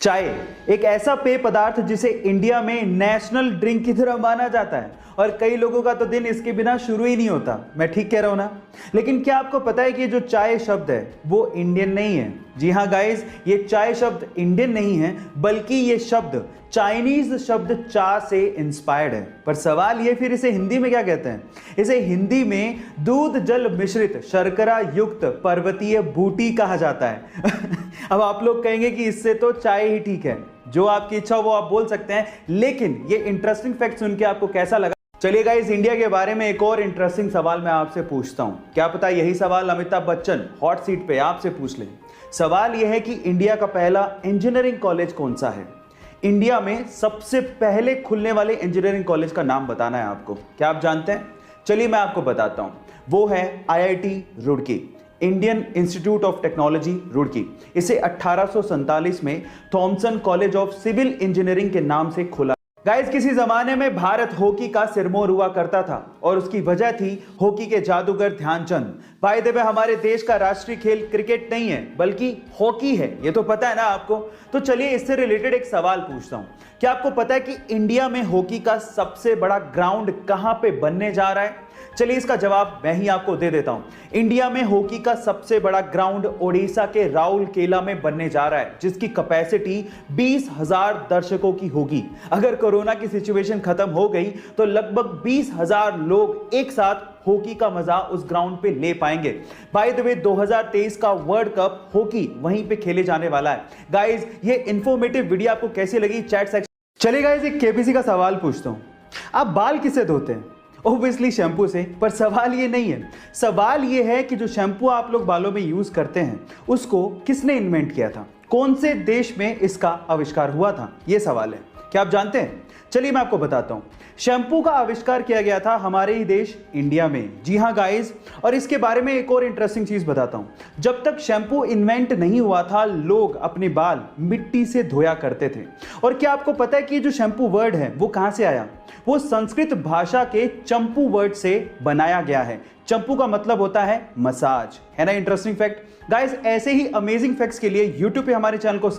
चाय एक ऐसा पेय पदार्थ जिसे इंडिया में नेशनल ड्रिंक की तरह माना जाता है और कई लोगों का तो दिन इसके बिना शुरू ही नहीं होता। मैं ठीक कह रहा हूं ना? लेकिन क्या आपको पता है कि जो चाय शब्द है वो इंडियन नहीं है? जी हाँ गाइस, ये चाय शब्द इंडियन नहीं है बल्कि ये शब्द चाइनीज शब्द चा से इंस्पायर्ड है। पर सवाल ये, फिर इसे हिंदी में क्या कहते हैं? इसे हिंदी में दूध जल मिश्रित शर्करा युक्त पर्वतीय बूटी कहा जाता है। अब आप लोग कहेंगे कि इससे तो चाय ही ठीक है, जो आपकी इच्छा हो वो आप बोल सकते हैं, लेकिन ये इंटरेस्टिंग फैक्ट सुन के आपको कैसा लगा? चलिए गाइस, इंडिया के बारे में एक और इंटरेस्टिंग सवाल मैं आपसे पूछता हूं। क्या पता यही सवाल अमिताभ बच्चन हॉट सीट पे आपसे पूछ ले। सवाल यह है कि इंडिया का पहला इंजीनियरिंग कॉलेज कौन सा है? इंडिया में सबसे पहले खुलने वाले इंजीनियरिंग कॉलेज का नाम बताना है आपको। क्या आप जानते हैं? चलिए मैं आपको बताता हूं। वो है IIT Roorkee, Indian institute of technology Roorkee. इसे 1847 में Thomson college of civil engineering के नाम से खोला। गाइस, किसी जमाने में भारत हॉकी का सिरमौर हुआ करता था और उसकी वजह थी हॉकी के जादूगर ध्यानचंद। बाय द वे, हमारे देश का राष्ट्रीय खेल क्रिकेट नहीं है बल्कि हॉकी है, ये तो पता है ना आपको? तो चलिए इससे रिलेटेड एक सवाल पूछता हूं। क्या आपको पता है कि इंडिया में हॉकी का सबसे बड़ा ग्राउंड कहां पे बनने जा रहा है? चलिए इसका जवाब मैं ही आपको दे देता हूं। इंडिया में हॉकी का सबसे बड़ा ग्राउंड ओडिशा के राउरकेला में बनने जा रहा है, जिसकी कैपेसिटी 20,000 दर्शकों की होगी। अगर कोरोना की सिचुएशन खत्म हो गई तो लगभग 20,000 लोग एक साथ हॉकी का मजा उस ग्राउंड पे ले पाएंगे। बाय द वे, 2023 का वर्ल्ड कप हॉकी वहीं पे खेले जाने वाला है। गाइस, ये इंफॉर्मेटिव वीडियो आपको कैसी लगी चैट सेक्शन। चलिए गाइस, एक केबीसी का सवाल पूछता हूं। आप बाल किससे धोते हैं? ऑब्वियसली शैम्पू से। पर सवाल ये नहीं है, सवाल ये है कि जो शैम्पू आप लोग बालों में यूज करते हैं उसको किसने इन्वेंट किया था? कौन से देश में इसका आविष्कार हुआ था? ये सवाल है। क्या आप जानते हैं? चलिए मैं आपको बताता हूं। शैम्पू का आविष्कार किया गया था हमारे ही देश इंडिया में। जी हां गाइस, और इसके बारे में एक और इंटरेस्टिंग चीज बताता हूं। जब तक शैम्पू इन्वेंट नहीं हुआ था, लोग अपने बाल मिट्टी से धोया करते थे। और क्या आपको पता है कि जो शैम्पू वर्ड है वो कहां से आया? वो संस्कृत भाषा के चंपू वर्ड से बनाया गया है। चंपू का मतलब होता है मसाज। है ना इंटरेस्टिंग फैक्ट? गाइस, ऐसे ही अमेजिंग फैक्ट्स के लिए YouTube पे हमारे चैनल को